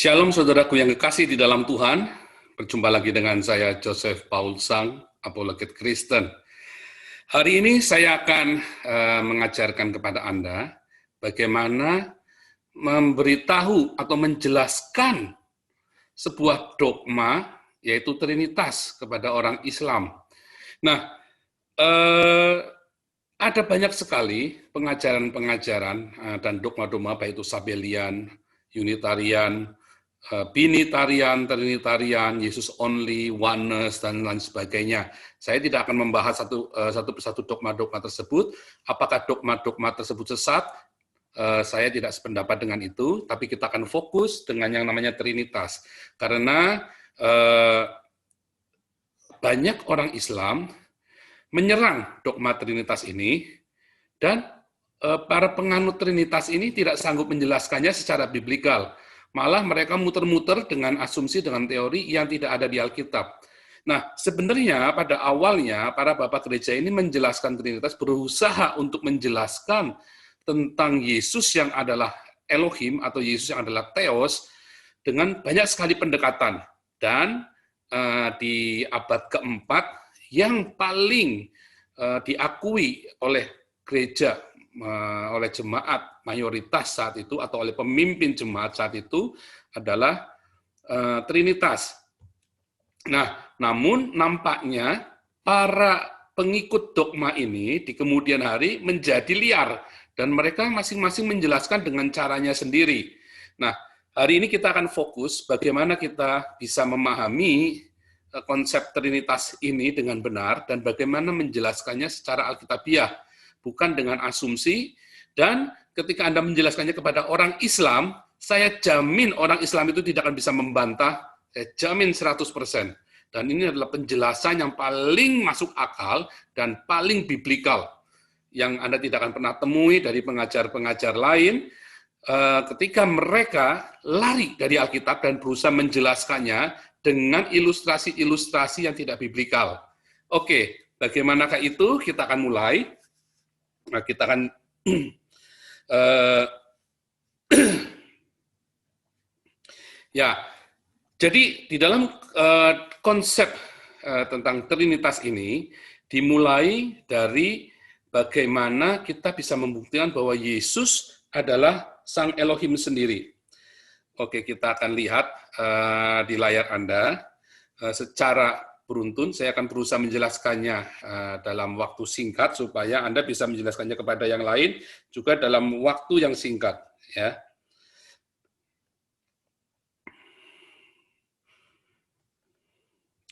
Shalom saudaraku yang kekasih di dalam Tuhan. Berjumpa lagi dengan saya Joseph Paul Sang, apologet Kristen. Hari ini saya akan mengajarkan kepada Anda bagaimana memberitahu atau menjelaskan sebuah dogma, yaitu Trinitas, kepada orang Islam. Nah, ada banyak sekali pengajaran-pengajaran dan dogma-dogma, baik itu Sabellian, Unitarian, Binitarian, Trinitarian, Yesus only, oneness, dan lain sebagainya. Saya tidak akan membahas satu persatu dogma-dogma tersebut. Apakah dogma-dogma tersebut sesat? Saya tidak sependapat dengan itu, tapi kita akan fokus dengan yang namanya Trinitas. Karena banyak orang Islam menyerang dogma Trinitas ini, dan para penganut Trinitas ini tidak sanggup menjelaskannya secara biblikal. Malah mereka muter-muter dengan asumsi, dengan teori yang tidak ada di Alkitab. Nah, sebenarnya pada awalnya para bapak gereja ini menjelaskan Trinitas, berusaha untuk menjelaskan tentang Yesus yang adalah Elohim atau Yesus yang adalah Theos dengan banyak sekali pendekatan. Dan di abad keempat yang paling diakui oleh gereja, oleh jemaat mayoritas saat itu atau oleh pemimpin jemaat saat itu adalah Trinitas. Nah, namun nampaknya para pengikut dogma ini di kemudian hari menjadi liar dan mereka masing-masing menjelaskan dengan caranya sendiri. Nah, hari ini kita akan fokus bagaimana kita bisa memahami konsep Trinitas ini dengan benar dan bagaimana menjelaskannya secara alkitabiah, bukan dengan asumsi. Dan ketika Anda menjelaskannya kepada orang Islam, saya jamin orang Islam itu tidak akan bisa membantah, saya jamin 100%. Dan ini adalah penjelasan yang paling masuk akal dan paling biblikal, yang Anda tidak akan pernah temui dari pengajar-pengajar lain, ketika mereka lari dari Alkitab dan berusaha menjelaskannya dengan ilustrasi-ilustrasi yang tidak biblikal. Oke, bagaimanakah itu? Kita akan mulai. Nah, kita akan ya. Jadi di dalam konsep tentang Trinitas ini dimulai dari bagaimana kita bisa membuktikan bahwa Yesus adalah Sang Elohim sendiri. Oke, kita akan lihat di layar Anda secara beruntun. Saya akan berusaha menjelaskannya dalam waktu singkat supaya Anda bisa menjelaskannya kepada yang lain juga dalam waktu yang singkat.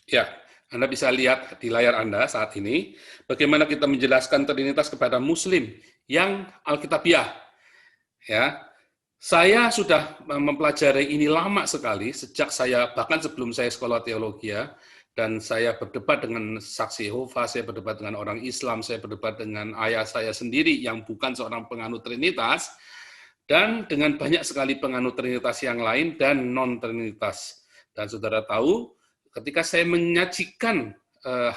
Ya, Anda bisa lihat di layar Anda saat ini bagaimana kita menjelaskan Trinitas kepada Muslim yang Alkitabiah. Ya, saya sudah mempelajari ini lama sekali, sejak saya, bahkan sebelum saya sekolah teologi, dan saya berdebat dengan saksi Yehova, saya berdebat dengan orang Islam, saya berdebat dengan ayah saya sendiri yang bukan seorang penganut Trinitas, dan dengan banyak sekali penganut Trinitas yang lain dan non-Trinitas. Dan saudara tahu, ketika saya menyajikan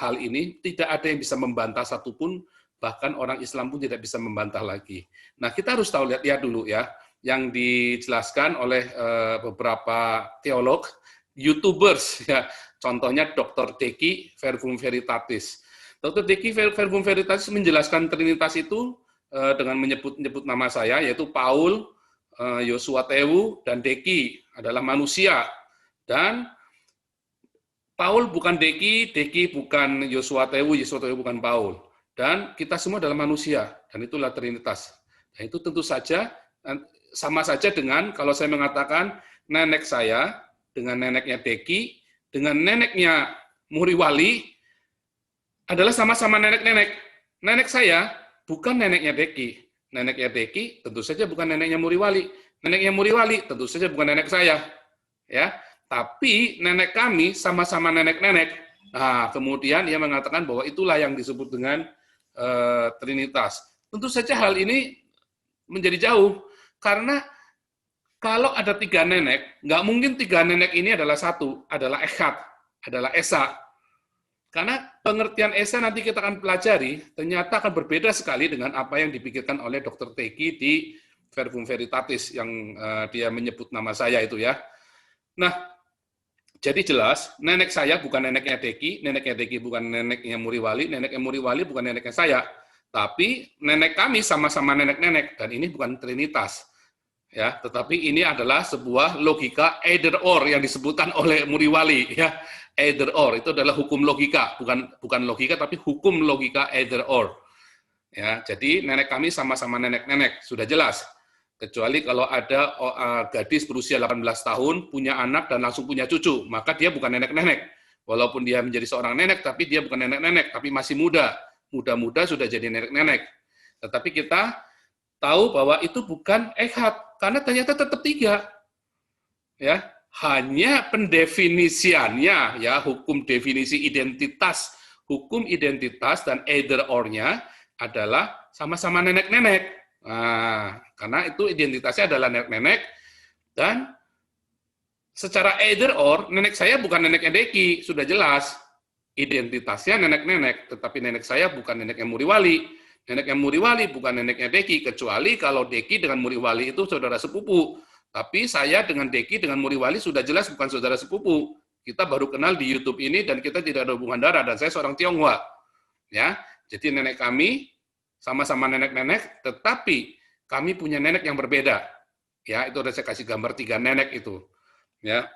hal ini, tidak ada yang bisa membantah satupun, bahkan orang Islam pun tidak bisa membantah lagi. Nah, kita harus tahu, lihat dulu ya, yang dijelaskan oleh beberapa teolog, YouTubers, ya, contohnya Dr. Deki Verbum Veritatis. Dr. Deki Verbum Veritatis menjelaskan Trinitas itu dengan menyebut nama saya, yaitu Paul, Yosua Tewu, dan Deki adalah manusia. Dan Paul bukan Deki, Deki bukan Yosua Tewu bukan Paul. Dan kita semua adalah manusia, dan itulah Trinitas. Dan itu tentu saja sama saja dengan kalau saya mengatakan nenek saya dengan neneknya Deki, dengan neneknya Muriwali adalah sama-sama nenek-nenek. Nenek saya bukan neneknya Deki. Neneknya Deki tentu saja bukan neneknya Muriwali. Neneknya Muriwali tentu saja bukan nenek saya. Ya, tapi nenek kami sama-sama nenek-nenek. Nah, kemudian ia mengatakan bahwa itulah yang disebut dengan Trinitas. Tentu saja hal ini menjadi jauh, karena kalau ada 3 nenek, nggak mungkin 3 nenek ini adalah satu, adalah Echad, adalah Esa. Karena pengertian Esa nanti kita akan pelajari, ternyata akan berbeda sekali dengan apa yang dipikirkan oleh Dr. Teki di Verbum Veritatis, yang dia menyebut nama saya itu ya. Nah, jadi jelas, nenek saya bukan neneknya Deki bukan neneknya Muriwali, neneknya Muriwali bukan neneknya saya. Tapi nenek kami sama-sama nenek-nenek, dan ini bukan trinitas. Ya, tetapi ini adalah sebuah logika either or yang disebutkan oleh Muriwali. Ya, either or itu adalah hukum logika, bukan logika, tapi hukum logika either or. Ya, jadi nenek kami sama-sama nenek-nenek, sudah jelas. Kecuali kalau ada gadis berusia 18 tahun, punya anak dan langsung punya cucu, maka dia bukan nenek-nenek. Walaupun dia menjadi seorang nenek, tapi dia bukan nenek-nenek, tapi masih muda. Muda-muda sudah jadi nenek-nenek. Tetapi kita tahu bahwa itu bukan ehad, karena ternyata tetap 3. Ya, hanya pendefinisiannya, ya, hukum definisi identitas, hukum identitas dan either or-nya adalah sama-sama nenek-nenek. Nah, karena itu identitasnya adalah nenek-nenek, dan secara either or, nenek saya bukan neneknya Deki, sudah jelas. Identitasnya nenek-nenek, tetapi nenek saya bukan neneknya Muriwali. Neneknya Muriwali bukan neneknya Deki, kecuali kalau Deki dengan Muriwali itu saudara sepupu. Tapi saya dengan Deki, dengan Muriwali sudah jelas bukan saudara sepupu. Kita baru kenal di YouTube ini, dan kita tidak ada hubungan darah, dan saya seorang Tionghoa. Ya, jadi nenek kami sama-sama nenek-nenek, tetapi kami punya nenek yang berbeda. Ya, itu udah saya kasih gambar 3 nenek itu. Ya,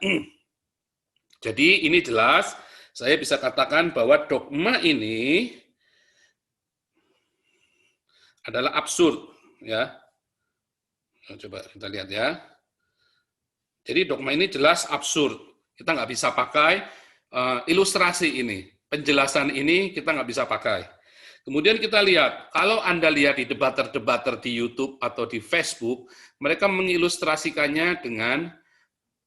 jadi ini jelas, saya bisa katakan bahwa dogma ini adalah absurd. Ya, coba kita lihat ya. Jadi dogma ini jelas absurd. Kita nggak bisa pakai ilustrasi ini, penjelasan ini kita nggak bisa pakai. Kemudian kita lihat, kalau Anda lihat di debater-debater di YouTube atau di Facebook, mereka mengilustrasikannya dengan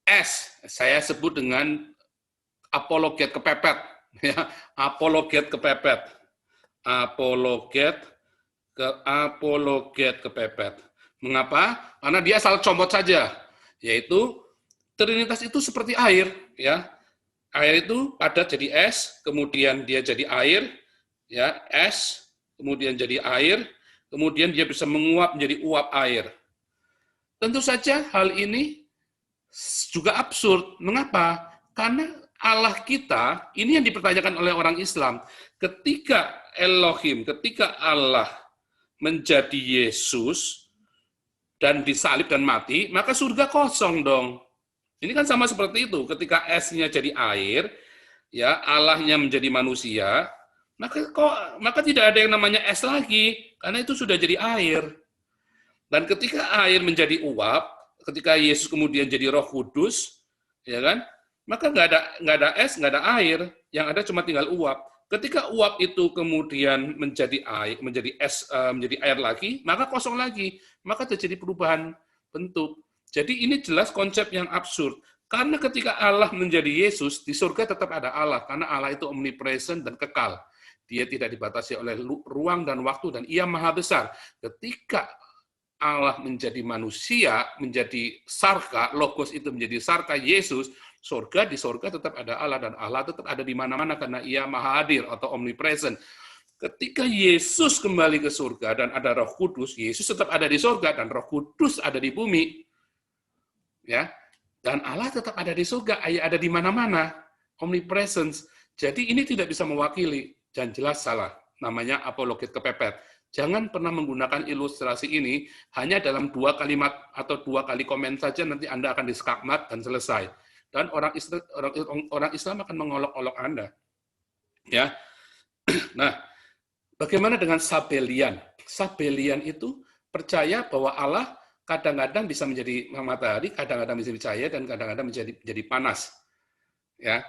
S, saya sebut dengan apologet kepepet. Ya, apologet kepepet. Apologet kepepet. Mengapa? Karena dia asal comot saja, yaitu Trinitas itu seperti air, ya. Air itu padat jadi es, kemudian dia jadi air, ya, es, kemudian jadi air, kemudian dia bisa menguap menjadi uap air. Tentu saja hal ini juga absurd. Mengapa? Karena Allah kita, ini yang dipertanyakan oleh orang Islam. Ketika Elohim, ketika Allah menjadi Yesus dan disalib dan mati, maka surga kosong dong. Ini kan sama seperti itu. Ketika esnya jadi air, ya, Allahnya menjadi manusia, maka tidak ada yang namanya es lagi, karena itu sudah jadi air. Dan ketika air menjadi uap, ketika Yesus kemudian jadi Roh Kudus, ya kan, maka nggak ada es, nggak ada air, yang ada cuma tinggal uap. Ketika uap itu kemudian menjadi air, menjadi es, menjadi air lagi, maka kosong lagi, maka terjadi perubahan bentuk. Jadi ini jelas konsep yang absurd. Karena ketika Allah menjadi Yesus, di surga tetap ada Allah, karena Allah itu omnipresent dan kekal. Dia tidak dibatasi oleh ruang dan waktu, dan ia maha besar. Ketika Allah menjadi manusia, menjadi sarka, logos itu menjadi sarka Yesus, di surga tetap ada Allah, dan Allah tetap ada di mana-mana karena ia maha hadir atau omnipresent. Ketika Yesus kembali ke surga dan ada Roh Kudus, Yesus tetap ada di surga dan Roh Kudus ada di bumi. Ya, dan Allah tetap ada di surga, ada di mana-mana, omnipresence. Jadi ini tidak bisa mewakili, dan jelas salah. Namanya apologet kepepet. Jangan pernah menggunakan ilustrasi ini hanya dalam 2 kalimat atau 2 kali komen saja, nanti Anda akan diskakmat dan selesai. Dan orang Islam akan mengolok-olok Anda. Ya. Nah, bagaimana dengan Sabelian? Sabelian itu percaya bahwa Allah kadang-kadang bisa menjadi matahari, kadang-kadang bisa cahaya, dan kadang-kadang menjadi panas. Ya.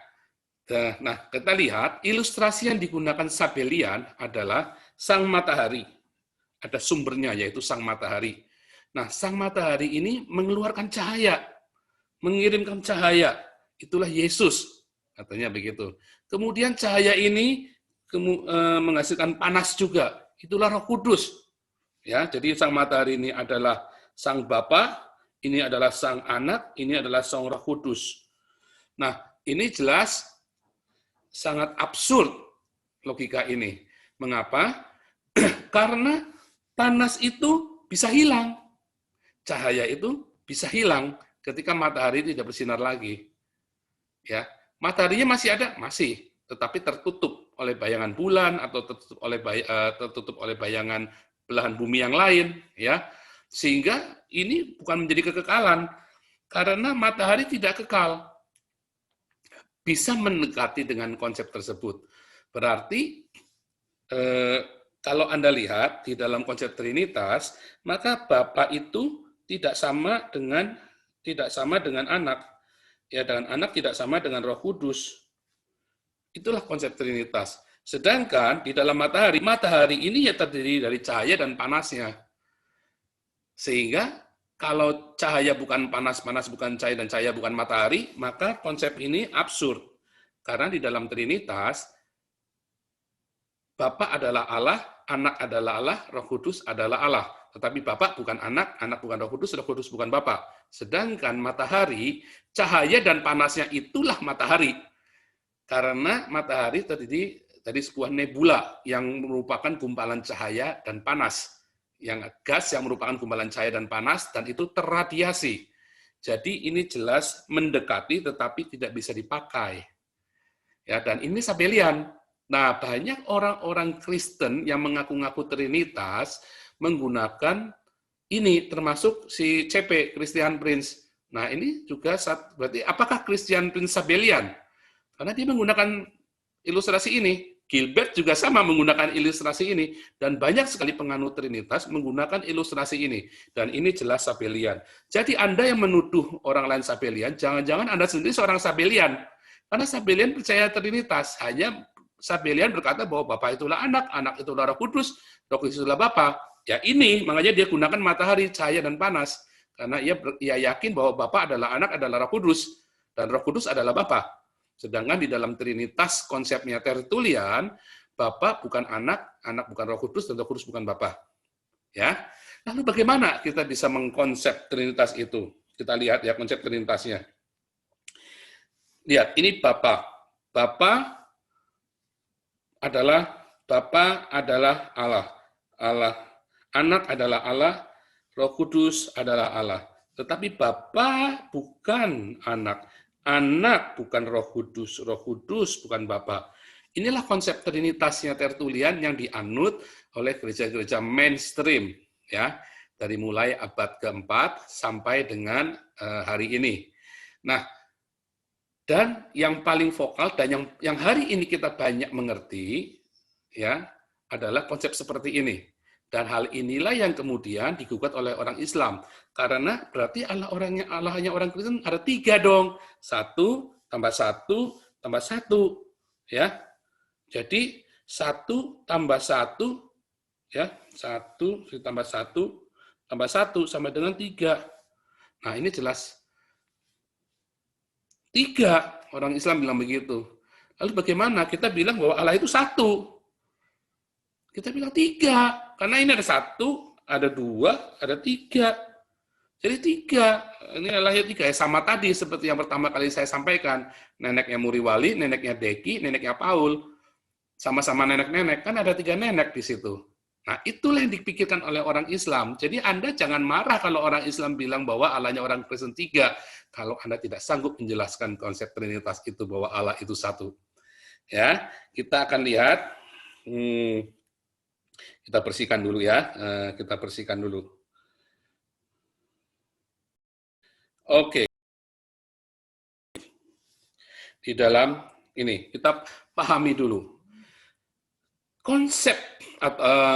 Nah, kita lihat ilustrasi yang digunakan Sabelian adalah sang matahari. Ada sumbernya, yaitu sang matahari. Nah, sang matahari ini mengeluarkan cahaya, mengirimkan cahaya. Itulah Yesus, katanya begitu. Kemudian cahaya ini menghasilkan panas juga. Itulah Roh Kudus. Ya, jadi sang matahari ini adalah Sang Bapa, ini adalah Sang Anak, ini adalah Sang Roh Kudus. Nah, ini jelas sangat absurd logika ini. Mengapa? Karena panas itu bisa hilang. Cahaya itu bisa hilang ketika matahari tidak bersinar lagi. Ya, mataharinya masih ada, masih, tetapi tertutup oleh bayangan bulan atau tertutup oleh bayangan belahan bumi yang lain, ya. Sehingga ini bukan menjadi kekekalan karena matahari tidak kekal. Bisa mendekati dengan konsep tersebut. Berarti kalau Anda lihat di dalam konsep Trinitas, maka Bapa itu tidak sama dengan anak. Ya, dengan anak tidak sama dengan Roh Kudus. Itulah konsep Trinitas. Sedangkan di dalam matahari ini ya terdiri dari cahaya dan panasnya. Sehingga kalau cahaya bukan panas, panas bukan cahaya, dan cahaya bukan matahari, maka konsep ini absurd. Karena di dalam Trinitas, Bapa adalah Allah, Anak adalah Allah, Roh Kudus adalah Allah. Tetapi Bapa bukan Anak bukan Roh Kudus bukan Bapa. Sedangkan matahari, cahaya dan panasnya itulah matahari. Karena matahari terdiri dari sebuah nebula yang merupakan gumpalan cahaya dan panas. Yang gas yang merupakan gumpalan cahaya dan panas, dan itu terradiasi. Jadi ini jelas mendekati tetapi tidak bisa dipakai. Ya, dan ini Sabellian. Nah, banyak orang-orang Kristen yang mengaku-ngaku Trinitas menggunakan ini, termasuk si CP, Christian Prince. Nah, ini juga berarti apakah Christian Prince Sabellian? Karena dia menggunakan ilustrasi ini. Gilbert juga sama menggunakan ilustrasi ini. Dan banyak sekali penganut Trinitas menggunakan ilustrasi ini. Dan ini jelas Sabellian. Jadi Anda yang menuduh orang lain Sabellian, jangan-jangan Anda sendiri seorang Sabellian. Karena Sabellian percaya Trinitas. Hanya Sabellian berkata bahwa Bapa itulah Anak, Anak itulah Roh Kudus itulah Bapa. Ya ini, makanya dia gunakan matahari, cahaya, dan panas. Karena ia yakin bahwa Bapa adalah Anak, adalah Roh Kudus. Dan Roh Kudus adalah Bapa. Sedangkan di dalam Trinitas konsepnya Tertullian, Bapa bukan Anak bukan Roh Kudus, dan Roh Kudus bukan Bapa. Ya. Lalu bagaimana kita bisa mengkonsep Trinitas itu? Kita lihat ya konsep Trinitasnya. Lihat, ini Bapa. Bapa adalah Allah. Allah. Anak adalah Allah, Roh Kudus adalah Allah. Tetapi Bapa bukan Anak. Anak bukan Roh Kudus bukan Bapa. Inilah konsep Trinitasnya Tertullian yang dianut oleh gereja-gereja mainstream, ya, dari mulai abad keempat sampai dengan hari ini. Nah, dan yang paling vokal dan yang hari ini kita banyak mengerti, ya, adalah konsep seperti ini. Dan hal inilah yang kemudian digugat oleh orang Islam. Karena berarti Allahnya orang Kristen ada 3 dong. 1 tambah 1 tambah 1. Ya. Jadi 1 tambah 1, ya, 1 ditambah 1 tambah 1 sama dengan 3. Nah, ini jelas 3. Orang Islam bilang begitu. Lalu bagaimana kita bilang bahwa Allah itu 1? Kita bilang 3. Karena ini ada 1, ada 2, ada 3. Jadi 3. Ini lahir 3. Sama tadi seperti yang pertama kali saya sampaikan. Neneknya Muriwali, neneknya Deki, neneknya Paul. Sama-sama nenek-nenek. Kan ada 3 nenek di situ. Nah, itulah yang dipikirkan oleh orang Islam. Jadi Anda jangan marah kalau orang Islam bilang bahwa Allahnya orang Kristen 3. Kalau Anda tidak sanggup menjelaskan konsep Trinitas itu bahwa Allah itu 1. Ya, kita akan lihat. Kita bersihkan dulu ya. Kita bersihkan dulu. Oke. Di dalam ini, kita pahami dulu. Konsep,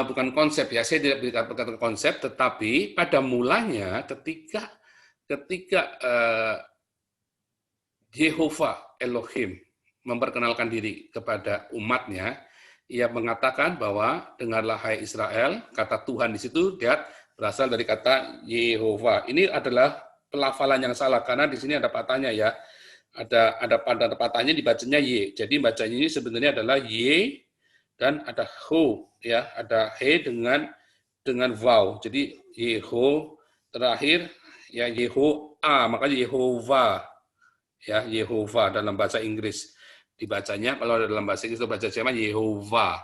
bukan konsep ya, saya tidak berkata konsep, tetapi pada mulanya ketika Yehovah Elohim memperkenalkan diri kepada umatnya, ia mengatakan bahwa dengarlah hai Israel, kata Tuhan di situ lihat berasal dari kata Yehovah. Ini adalah pelafalan yang salah karena di sini ada patahnya ya. Ada patahnya dibacanya Y. Jadi bacanya ini sebenarnya adalah Y dan ada ho ya, ada he dengan vaw. Jadi Yeho terakhir ya Yehoa, makanya Yehovah. Ya, Yehovah dalam bahasa Inggris. Dibacanya kalau dalam bahasa Inggris itu baca Jerman Yehovah.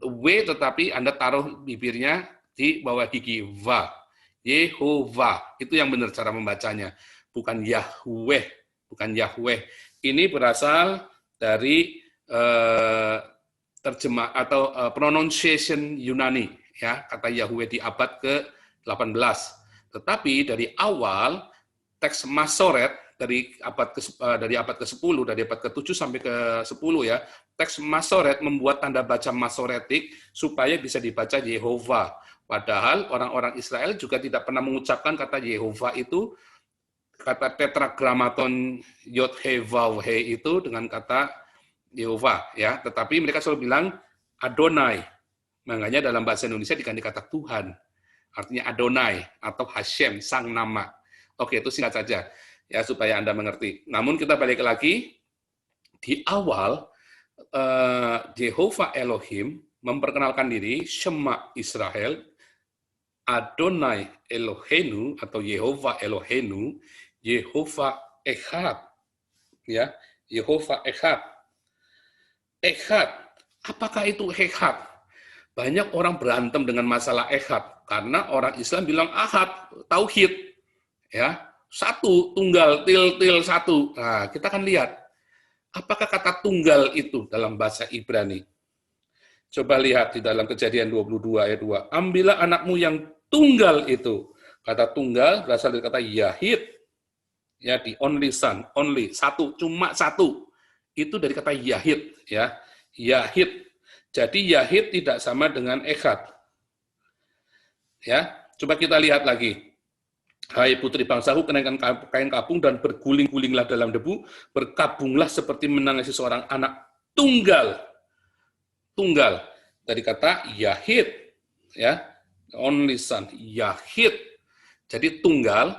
W tetapi Anda taruh bibirnya di bawah gigi va. Yehovah. Itu yang benar cara membacanya. Bukan Yahweh. bukan Yahweh. Ini berasal dari terjemah atau pronunciation Yunani, ya, kata Yahweh di abad ke-18. Tetapi dari awal teks Masoret dari abad ke-10, dari abad ke-7 sampai ke-10 ya, teks Masoret membuat tanda baca Masoretik supaya bisa dibaca Yehova. Padahal orang-orang Israel juga tidak pernah mengucapkan kata Yehova itu, kata tetragrammaton Yod He Vav He itu dengan kata Yehova, ya. Tetapi mereka selalu bilang Adonai. Makanya dalam bahasa Indonesia diganti kata Tuhan. Artinya Adonai atau Hashem, sang nama. Oke, itu singkat saja ya supaya Anda mengerti. Namun kita balik lagi, di awal Jehovah Elohim memperkenalkan diri, Shema Israel, Adonai Eloheinu atau Yehovah Eloheinu, Yehovah Echad, ya, Yehovah Echad. Echad, apakah itu Echad? Banyak orang berantem dengan masalah Echad karena orang Islam bilang Ahad, tauhid, ya, satu, tunggal, til satu. Nah, kita akan lihat apakah kata tunggal itu dalam bahasa Ibrani. Coba lihat di dalam Kejadian 22 ayat 2. Ambillah anakmu yang tunggal itu. Kata tunggal berasal dari kata Yahid. Ya, di only son, only, satu, cuma satu. Itu dari kata Yahid, ya. Yahid. Jadi Yahid tidak sama dengan Echad. Ya, coba kita lihat lagi. Hai putri bangsaku, kenakan kain kapung dan berguling-gulinglah dalam debu, berkabunglah seperti menangisi seorang anak tunggal. Tunggal dari kata Yahid, ya, only son, Yahid. Jadi tunggal,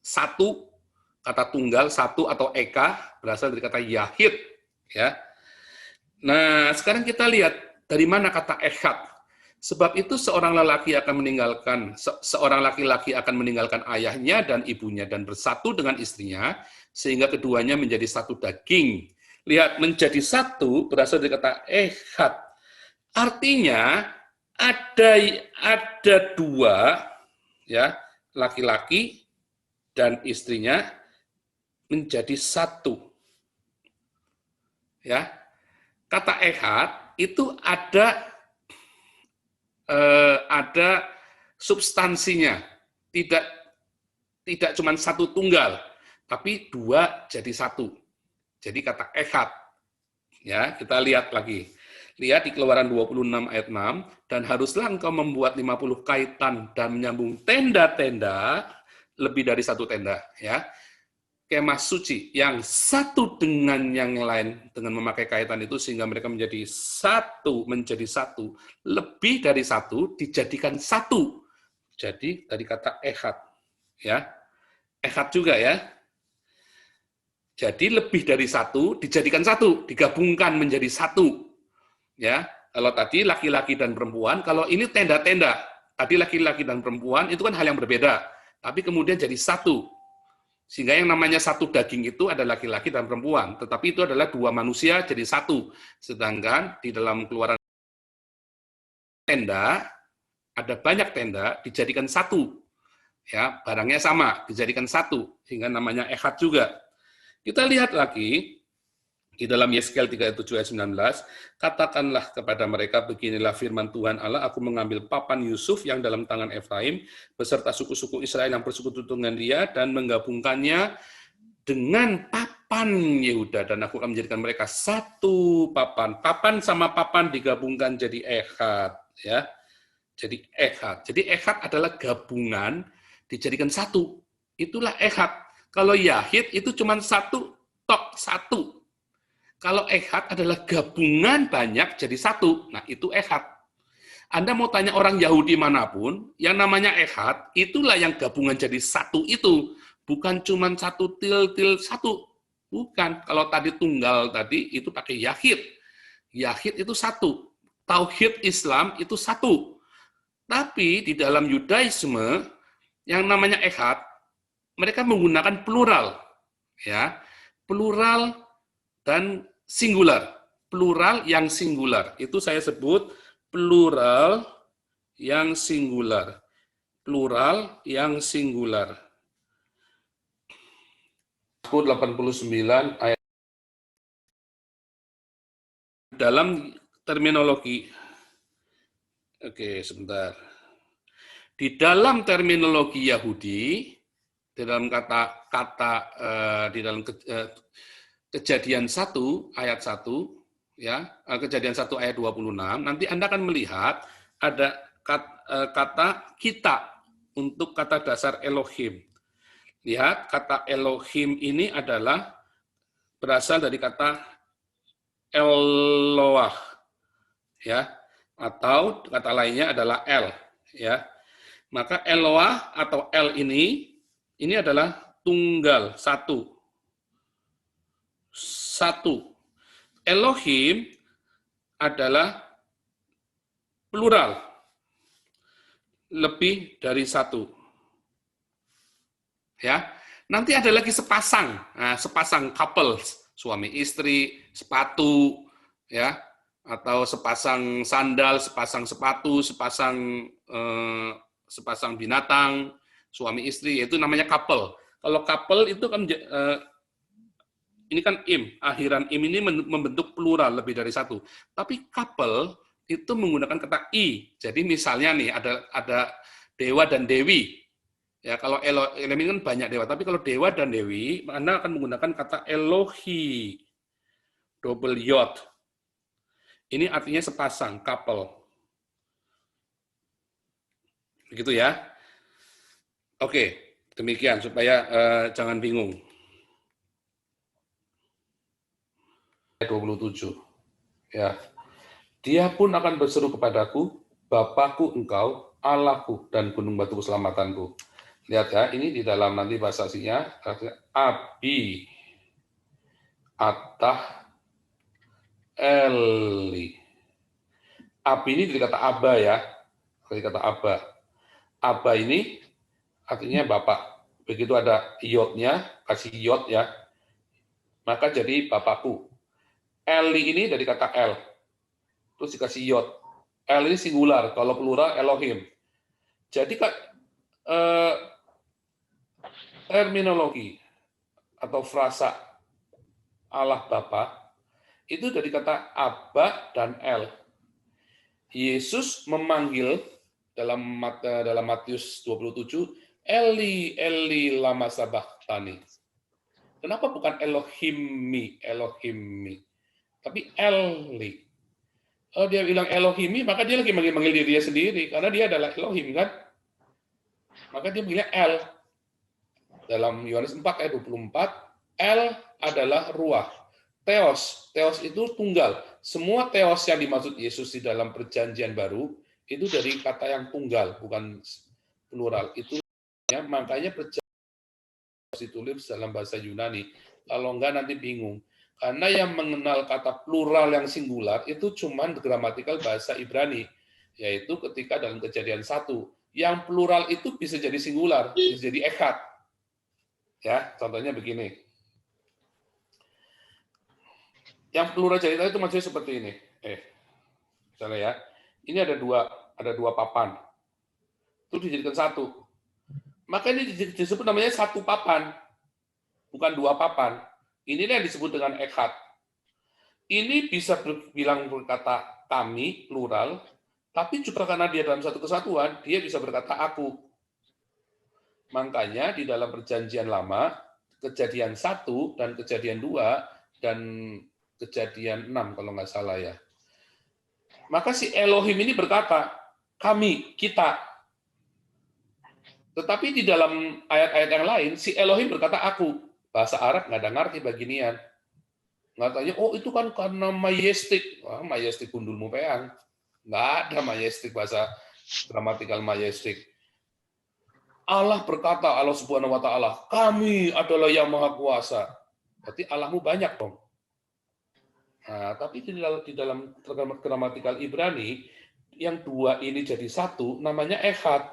satu, kata tunggal, satu atau eka berasal dari kata Yahid, ya. Nah, sekarang kita lihat dari mana kata Echad. Sebab itu seorang laki-laki akan meninggalkan ayahnya dan ibunya dan bersatu dengan istrinya sehingga keduanya menjadi satu daging. Lihat, menjadi satu berasal dari kata Echad. Artinya ada dua, ya, laki-laki dan istrinya menjadi satu. Ya. Kata Echad itu ada substansinya, tidak cuma satu tunggal, tapi dua jadi satu. Jadi kata Echad. Ya, kita lihat lagi. Lihat di Keluaran 26 ayat 6, dan haruslah engkau membuat 50 kaitan dan menyambung tenda-tenda, lebih dari satu tenda, ya. Kemah suci yang satu dengan yang lain dengan memakai kaitan itu sehingga mereka menjadi satu, lebih dari satu dijadikan satu. Jadi dari kata Echad, ya. Echad juga, ya. Jadi lebih dari satu dijadikan satu, digabungkan menjadi satu. Ya, kalau tadi laki-laki dan perempuan, kalau ini tenda-tenda. Tadi laki-laki dan perempuan itu kan hal yang berbeda, tapi kemudian jadi satu. Sehingga yang namanya satu daging itu ada laki-laki dan perempuan, tetapi itu adalah dua manusia jadi satu. Sedangkan di dalam Keluaran tenda ada banyak tenda dijadikan satu. Ya, barangnya sama, dijadikan satu sehingga namanya Echad juga. Kita lihat lagi di dalam Yeskel 37 ayat 19, katakanlah kepada mereka, beginilah firman Tuhan Allah, aku mengambil papan Yusuf yang dalam tangan Efraim, beserta suku-suku Israel yang bersekutu dengan dia, dan menggabungkannya dengan papan Yehuda, dan aku akan menjadikan mereka satu papan. Papan sama papan digabungkan jadi Echad. Ya. Jadi Echad. Jadi Echad adalah gabungan dijadikan satu. Itulah Echad. Kalau Yahid itu cuma satu, tok, satu. Kalau Echad adalah gabungan banyak jadi satu. Nah, itu Echad. Anda mau tanya orang Yahudi manapun, yang namanya Echad, itulah yang gabungan jadi satu itu. Bukan cuma satu til satu. Bukan. Kalau tadi tunggal tadi, itu pakai Yahid. Yahid itu satu. Tauhid Islam itu satu. Tapi di dalam Yudaisme, yang namanya Echad, mereka menggunakan plural. Ya, plural dan singular. Plural yang singular. Itu saya sebut plural yang singular. Plural yang singular. 89 ayat dalam terminologi. Oke, sebentar. Di dalam terminologi Yahudi, di dalam di dalam Kejadian 1 ayat 1 ya, Kejadian 1 ayat 26, nanti Anda akan melihat ada kata kita untuk kata dasar Elohim. Lihat, kata Elohim ini adalah berasal dari kata Eloah, ya, atau kata lainnya adalah El, ya. Maka Eloah atau El ini adalah tunggal, satu. Elohim adalah plural, lebih dari satu. Ya, nanti ada lagi sepasang, sepasang couples, suami istri, sepatu, ya, atau sepasang sandal, sepasang sepatu, sepasang binatang, suami istri, itu namanya couple. Kalau couple itu kan ini kan akhiran ini membentuk plural lebih dari satu. Tapi couple itu menggunakan kata i. Jadi misalnya nih ada dewa dan dewi. Ya, kalau Elohim kan banyak dewa, tapi kalau dewa dan dewi, Anda akan menggunakan kata Elohi, double yod. Ini artinya sepasang, couple. Begitu ya. Oke, demikian supaya jangan bingung. 27. Ya. Dia pun akan berseru kepadaku, Bapakku engkau, Allahku dan gunung batu keselamatanku. Lihat ya, ini di dalam nanti bahasa aslinya, Abi, Atah, Eli. Abi ini dari kata Aba ya, dari kata Aba. Aba ini artinya Bapak. Begitu ada yodnya, kasih yod ya, maka jadi Bapakku. Eli ini dari kata El, terus dikasih yod. El ini singular, kalau plural Elohim. Jadi terminologi atau frasa Allah Bapa itu dari kata Abba dan El. Yesus memanggil dalam Matius 27, Eli, Eli lama sabachthani. Kenapa bukan Elohimi, tapi Eli? Kalau dia bilang Elohimi, maka dia lagi manggil dirinya sendiri, karena dia adalah Elohim, kan? Maka dia bilangnya El. Dalam Yohanes 4 ayat 24, El adalah ruah. Theos itu tunggal. Semua theos yang dimaksud Yesus di dalam perjanjian baru, itu dari kata yang tunggal, bukan plural. Itu ya, makanya perjanjian ditulis dalam bahasa Yunani. Kalau enggak nanti bingung. Karena yang mengenal kata plural yang singular itu cuma gramatikal bahasa Ibrani, yaitu ketika dalam Kejadian 1. Yang plural itu bisa jadi singular, bisa jadi echad. Ya, contohnya begini. Yang plural cerita itu maksudnya seperti ini. Misalnya ya, ini ada dua papan. Itu dijadikan satu. Maka ini disebut namanya satu papan, bukan dua papan. Inilah yang disebut dengan echad. Ini bisa berkata kami, plural, tapi juga karena dia dalam satu kesatuan, dia bisa berkata aku. Makanya di dalam perjanjian lama, Kejadian 1 dan Kejadian 2 dan Kejadian 6 kalau nggak salah ya. Maka si Elohim ini berkata, kami, kita. Tetapi di dalam ayat-ayat yang lain, si Elohim berkata aku. Bahasa Arab nggak ada ngerti beginian. Nggak tanya, oh itu kan karena majestik. Wah, majestik gundulmu peang. Nggak ada majestik bahasa gramatikal majestik. Allah berkata, Allah Subhanahu wa Ta'ala, kami adalah yang maha kuasa. Berarti Allahmu banyak dong. Nah, tapi di dalam gramatikal Ibrani, yang dua ini jadi satu, namanya echad.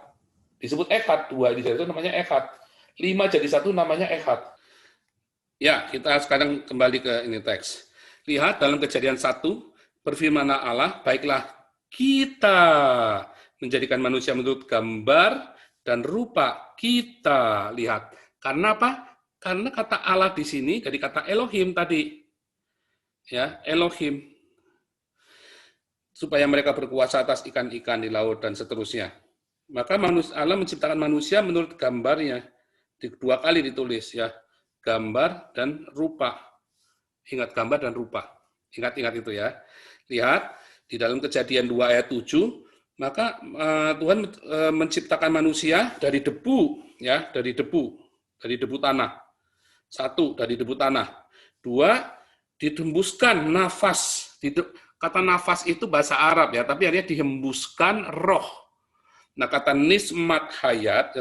Disebut echad, dua ini jadi itu namanya echad. 5 jadi satu namanya echad. Ya, kita sekarang kembali ke ini teks. Lihat dalam Kejadian 1, berfirmanlah Allah, baiklah kita menjadikan manusia menurut gambar dan rupa kita. Lihat, karena apa? Karena kata Allah di sini dari kata Elohim tadi. Ya, Elohim. Supaya mereka berkuasa atas ikan-ikan di laut dan seterusnya. Maka Allah menciptakan manusia menurut gambarnya. Dua kali ditulis ya, gambar dan rupa. Ingat gambar dan rupa. Ingat-ingat itu ya. Lihat di dalam Kejadian 2 ayat 7, maka Tuhan menciptakan manusia dari debu ya, dari debu tanah. Satu, dari debu tanah. Dua, dihembuskan nafas. Kata nafas itu bahasa Arab ya, tapi artinya dihembuskan roh. Nah, kata nismat hayat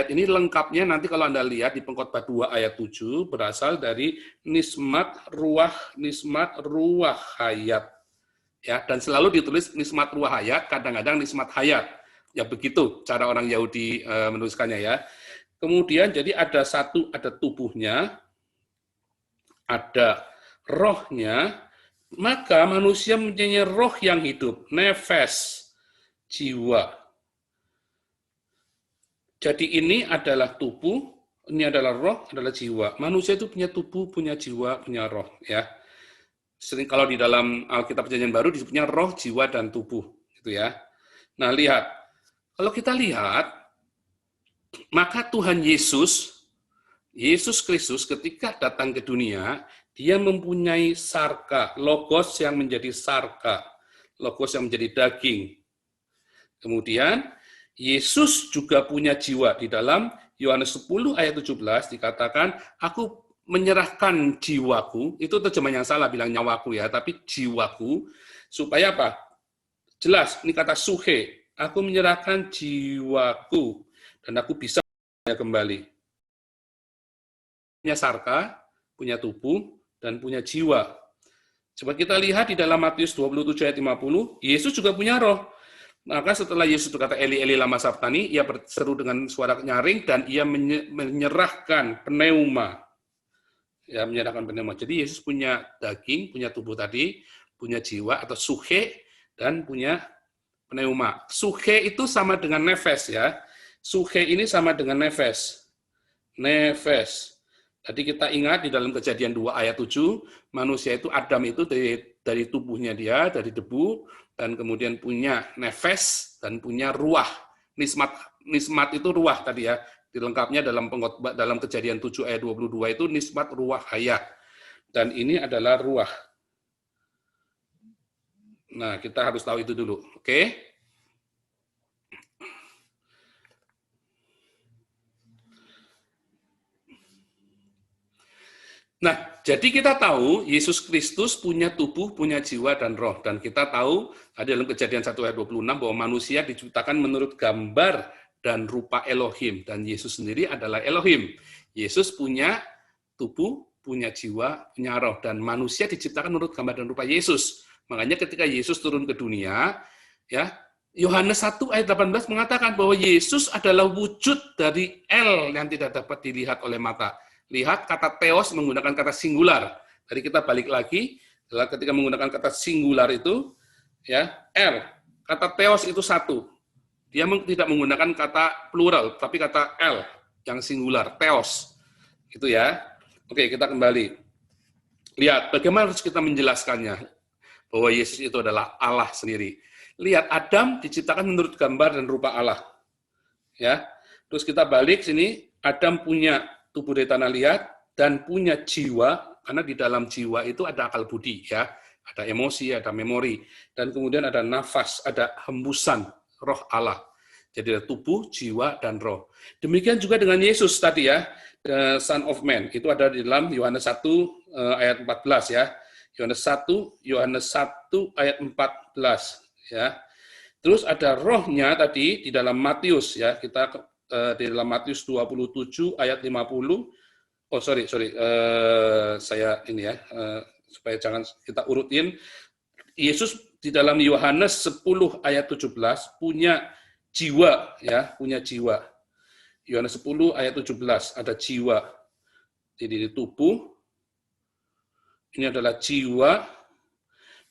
ini lengkapnya nanti kalau Anda lihat di Pengkhotbah 2 ayat 7 berasal dari nismat ruah hayat. Ya, dan selalu ditulis nismat ruah hayat, kadang-kadang nismat hayat. Ya begitu cara orang Yahudi menuliskannya ya. Kemudian jadi ada tubuhnya, ada rohnya, maka manusia mempunyai roh yang hidup, nefes, jiwa. Jadi ini adalah tubuh, ini adalah roh, adalah jiwa. Manusia itu punya tubuh, punya jiwa, punya roh. Ya. Sering kalau di dalam Alkitab Perjanjian Baru disebutnya roh, jiwa, dan tubuh. Gitu ya. Nah lihat, kalau kita lihat, maka Tuhan Yesus Kristus ketika datang ke dunia, dia mempunyai sarka, logos yang menjadi sarka, logos yang menjadi daging. Kemudian, Yesus juga punya jiwa. Di dalam Yohanes 10 ayat 17 dikatakan, aku menyerahkan jiwaku, itu terjemahan yang salah bilang nyawaku ya, tapi jiwaku, supaya apa? Jelas, ini kata suhe, aku menyerahkan jiwaku, dan aku bisa kembali. Punya sarka, punya tubuh, dan punya jiwa. Coba kita lihat di dalam Matius 27 ayat 50, Yesus juga punya roh. Maka setelah Yesus berkata, Eli, Eli, lama sabtani, ia berseru dengan suara nyaring, dan ia menyerahkan pneuma. Ya, menyerahkan pneuma. Jadi Yesus punya daging, punya tubuh tadi, punya jiwa atau suhe, dan punya pneuma. Suhe itu sama dengan nefes ya. Suhe ini sama dengan nefes. Nefes. Tadi kita ingat di dalam Kejadian 2 ayat 7, manusia itu Adam itu dari tubuhnya dia, dari debu, dan kemudian punya nefes dan punya ruah. Nismat itu ruah tadi ya. Dilengkapnya dalam Kejadian 7 ayat 22 itu nismat ruah hayat. Dan ini adalah ruah. Nah, kita harus tahu itu dulu. Oke? Nah, jadi kita tahu Yesus Kristus punya tubuh, punya jiwa, dan roh. Dan kita tahu, ada dalam Kejadian 1 ayat 26, bahwa manusia diciptakan menurut gambar dan rupa Elohim. Dan Yesus sendiri adalah Elohim. Yesus punya tubuh, punya jiwa, punya roh. Dan manusia diciptakan menurut gambar dan rupa Yesus. Makanya ketika Yesus turun ke dunia, ya Yohanes 1 ayat 18 mengatakan bahwa Yesus adalah wujud dari El yang tidak dapat dilihat oleh mata. Lihat kata theos menggunakan kata singular. Tadi kita balik lagi, ketika menggunakan kata singular itu, ya El. Kata theos itu satu. Dia tidak menggunakan kata plural, tapi kata El yang singular, theos. Itu ya. Oke, kita kembali. Lihat bagaimana harus kita menjelaskannya bahwa Yesus itu adalah Allah sendiri. Lihat Adam diciptakan menurut gambar dan rupa Allah. Ya. Terus kita balik sini, Adam punya tubuh dari tanah liat, dan punya jiwa, karena di dalam jiwa itu ada akal budi, ya, ada emosi, ada memori, dan kemudian ada nafas, ada hembusan roh Allah. Jadi ada tubuh, jiwa, dan roh. Demikian juga dengan Yesus tadi ya, the Son of Man, itu ada di dalam Yohanes 1 ayat 14 ya. Yohanes 1 ayat 14 ya. Terus ada rohnya tadi di dalam Matius ya, kita di dalam Matius 27 ayat 50. Oh sorry, saya ini ya, supaya jangan kita urutin. Yesus di dalam Yohanes 10 ayat 17 punya jiwa ya, punya jiwa. Yohanes 10 ayat 17 ada jiwa. Jadi di tubuh ini adalah jiwa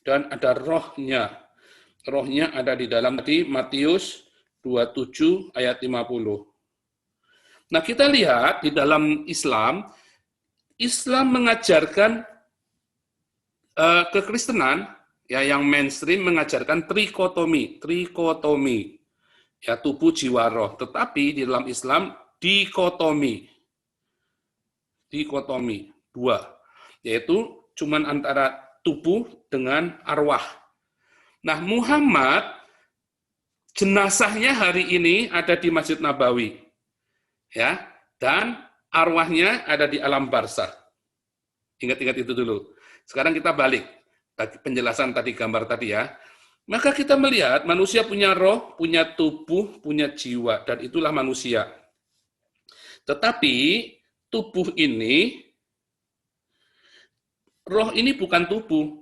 dan ada rohnya. Rohnya ada di dalam tadi Matius 27 ayat 50. Nah, kita lihat di dalam Islam, Islam mengajarkan kekristenan ya yang mainstream mengajarkan trikotomi, ya tubuh jiwa roh. Tetapi di dalam Islam dikotomi, dua, yaitu cuman antara tubuh dengan arwah. Nah, Muhammad jenazahnya hari ini ada di Masjid Nabawi, ya, dan arwahnya ada di alam barzakh. Ingat-ingat itu dulu. Sekarang kita balik penjelasan tadi, gambar tadi ya. Maka kita melihat manusia punya roh, punya tubuh, punya jiwa, dan itulah manusia. Tetapi tubuh ini, roh ini bukan tubuh,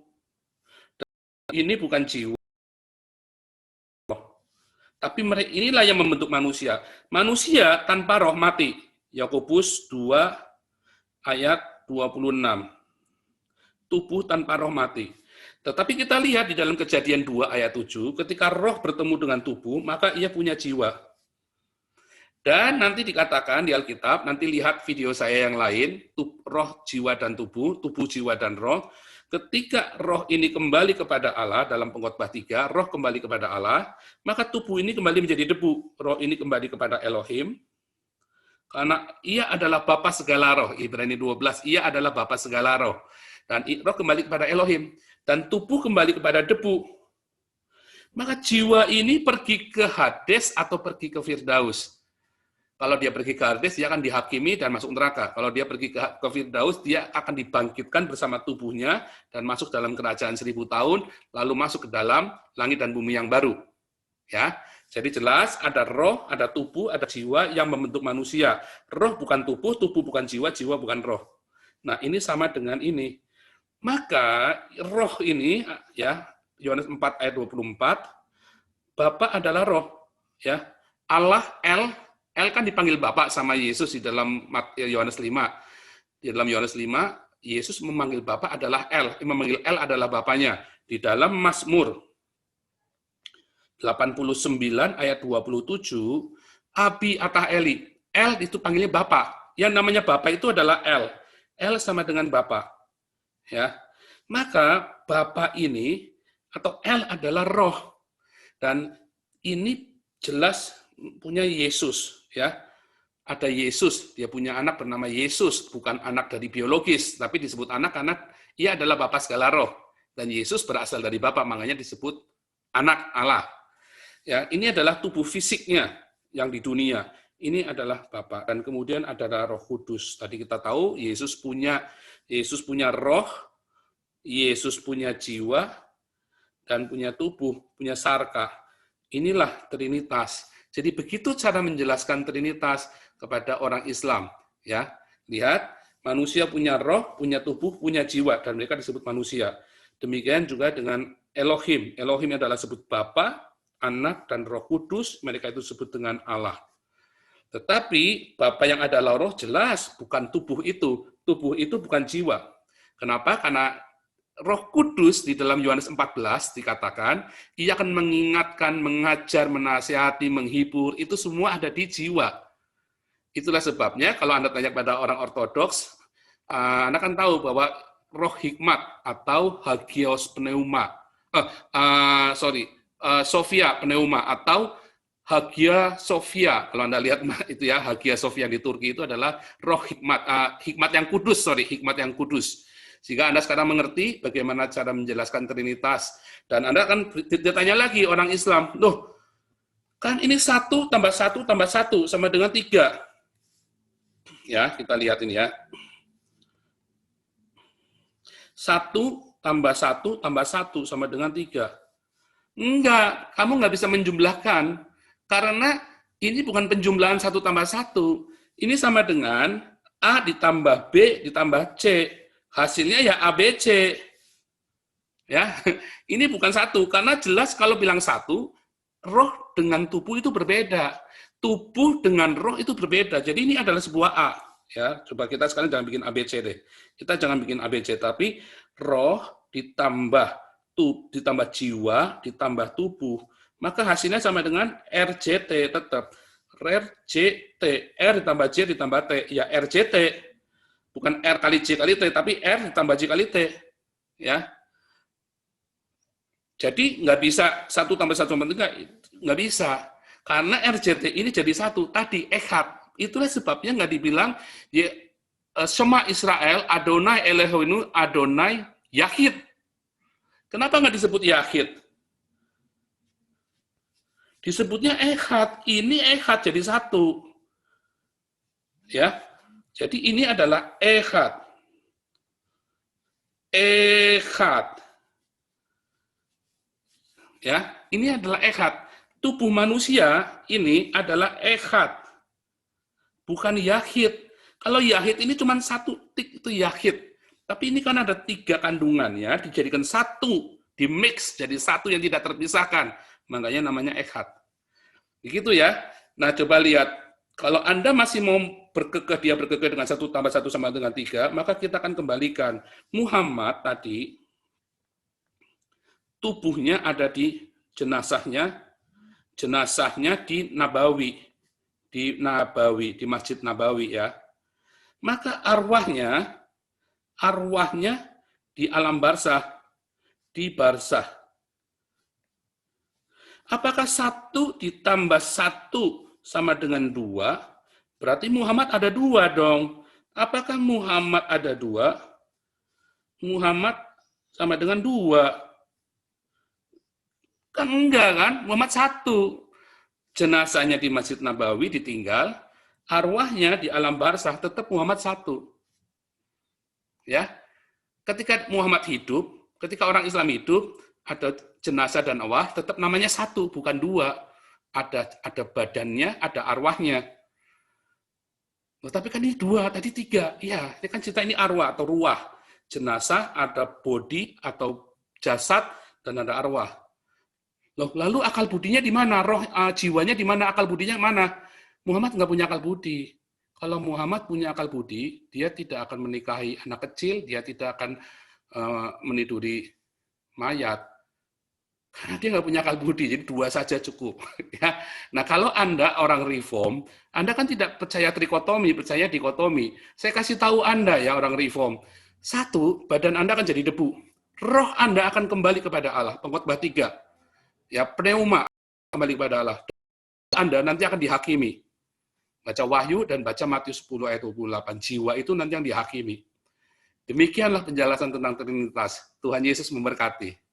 ini bukan jiwa. Tapi inilah yang membentuk manusia. Manusia tanpa roh mati. Yakobus 2 ayat 26. Tubuh tanpa roh mati. Tetapi kita lihat di dalam Kejadian 2 ayat 7, ketika roh bertemu dengan tubuh, maka ia punya jiwa. Dan nanti dikatakan di Alkitab, nanti lihat video saya yang lain, roh, jiwa, dan tubuh, jiwa, dan roh. Ketika roh ini kembali kepada Allah, dalam Pengkhotbah 3, roh kembali kepada Allah, maka tubuh ini kembali menjadi debu. Roh ini kembali kepada Elohim, karena ia adalah Bapa segala roh. Ibrani 12, ia adalah Bapa segala roh. Dan roh kembali kepada Elohim, dan tubuh kembali kepada debu. Maka jiwa ini pergi ke Hades atau pergi ke Firdaus. Kalau dia pergi ke Hades, dia akan dihakimi dan masuk neraka. Kalau dia pergi ke Firdaus, dia akan dibangkitkan bersama tubuhnya dan masuk dalam kerajaan 1000 tahun, lalu masuk ke dalam langit dan bumi yang baru. Ya, jadi jelas ada roh, ada tubuh, ada jiwa yang membentuk manusia. Roh bukan tubuh, tubuh bukan jiwa, jiwa bukan roh. Nah, ini sama dengan ini. Maka roh ini, ya, Yohanes 4 ayat 24, Bapa adalah roh, ya. Allah El kan dipanggil Bapa sama Yesus di dalam Yohanes 5. Di dalam Yohanes 5, Yesus memanggil Bapa adalah memanggil El adalah Bapanya. Di dalam Mazmur 89 ayat 27, Abi atah Eli. El itu panggilnya Bapa. Yang namanya Bapa itu adalah El. El sama dengan Bapa. Ya. Maka Bapa ini atau El adalah roh. Dan ini jelas punya Yesus, ya. Ada Yesus, dia punya anak bernama Yesus, bukan anak dari biologis, tapi disebut anak karena ia adalah Bapa segala roh. Dan Yesus berasal dari Bapa, makanya disebut anak Allah. Ya, ini adalah tubuh fisiknya yang di dunia. Ini adalah Bapa. Dan kemudian ada Roh Kudus. Tadi kita tahu Yesus punya roh, Yesus punya jiwa, dan punya tubuh, punya sarka. Inilah Trinitas. Jadi begitu cara menjelaskan Trinitas kepada orang Islam. Ya, lihat, manusia punya roh, punya tubuh, punya jiwa, dan mereka disebut manusia. Demikian juga dengan Elohim. Elohim adalah sebut Bapa, Anak, dan Roh Kudus. Mereka itu disebut dengan Allah. Tetapi Bapa yang adalah roh jelas bukan tubuh itu. Tubuh itu bukan jiwa. Kenapa? Karena Roh Kudus di dalam Yohanes 14 dikatakan, ia akan mengingatkan, mengajar, menasihati, menghibur, itu semua ada di jiwa. Itulah sebabnya kalau Anda tanya pada orang ortodoks, Anda kan tahu bahwa roh hikmat atau hagios pneuma, Sophia pneuma atau Hagia Sophia, kalau Anda lihat itu ya, Hagia Sophia di Turki itu adalah roh hikmat, hikmat yang kudus. Sehingga Anda sekarang mengerti bagaimana cara menjelaskan Trinitas. Dan Anda akan ditanya lagi orang Islam, loh, kan ini 1 tambah 1 tambah 1 sama dengan 3. Ya, kita lihat ini ya. 1 tambah 1 tambah 1 sama dengan 3. Enggak, kamu nggak bisa menjumlahkan. Karena ini bukan penjumlahan 1 tambah 1. Ini sama dengan A ditambah B ditambah C. Hasilnya ya ABC. Ya, ini bukan 1 karena jelas kalau bilang 1, roh dengan tubuh itu berbeda. Tubuh dengan roh itu berbeda. Jadi ini adalah sebuah A. Ya, coba kita sekarang jangan bikin ABC deh. Kita jangan bikin ABC, tapi roh ditambah jiwa ditambah tubuh, maka hasilnya sama dengan RJT tetap. RJT, R ditambah J ditambah T, ya RJT, bukan R kali J kali T, tapi R ditambah J kali T, ya. Jadi nggak bisa 1 tambah 1 tambah 3, nggak bisa. Karena RJT ini jadi 1, tadi Echad. Itulah sebabnya nggak dibilang ya, Shema Israel, Adonai Eloheinu, Adonai Yahid. Kenapa nggak disebut Yahid? Disebutnya Echad. Ini Echad jadi 1. Ya. Jadi ini adalah Echad. Echad. Ya, ini adalah Echad. Tubuh manusia ini adalah Echad. Bukan Yahid. Kalau Yahid ini cuma 1 tik itu Yahid. Tapi ini kan ada 3 kandungan ya, dijadikan 1, di mix jadi 1 yang tidak terpisahkan. Makanya namanya Echad. Begitu ya. Nah, coba lihat. Kalau Anda masih mau dia berkekeh dengan 1 tambah 1 sama dengan 3, maka kita akan kembalikan. Muhammad tadi, tubuhnya ada di jenazahnya di Nabawi, di Masjid Nabawi ya. Maka arwahnya di alam barzah, di barzah. Apakah 1 ditambah 1 sama dengan 2? Berarti Muhammad ada 2 dong. Apakah Muhammad ada 2? Muhammad sama dengan 2. Kan enggak kan? Muhammad 1. Jenazahnya di Masjid Nabawi ditinggal, arwahnya di alam barzah tetap Muhammad 1. Ya. Ketika Muhammad hidup, ketika orang Islam hidup, ada jenazah dan arwah tetap namanya 1, bukan 2. Ada badannya, ada arwahnya. Oh, tapi kan ini 2, tadi 3. Iya, ini kan cerita ini arwah atau ruah. Jenazah, ada body atau jasad, dan ada arwah. Loh, lalu akal budinya di mana? Roh jiwanya di mana? Akal budinya mana? Muhammad nggak punya akal budi. Kalau Muhammad punya akal budi, dia tidak akan menikahi anak kecil, dia tidak akan meniduri mayat. Karena dia nggak punya akal budi, jadi 2 saja cukup. Ya. Nah, kalau Anda orang reform, Anda kan tidak percaya trikotomi, percaya dikotomi. Saya kasih tahu Anda ya orang reform. 1, badan Anda akan jadi debu. Roh Anda akan kembali kepada Allah. Pengkhotbah 3. Ya, pneuma kembali kepada Allah. Anda nanti akan dihakimi. Baca Wahyu dan baca Matius 10 ayat 28. Jiwa itu nanti yang dihakimi. Demikianlah penjelasan tentang Trinitas. Tuhan Yesus memberkati.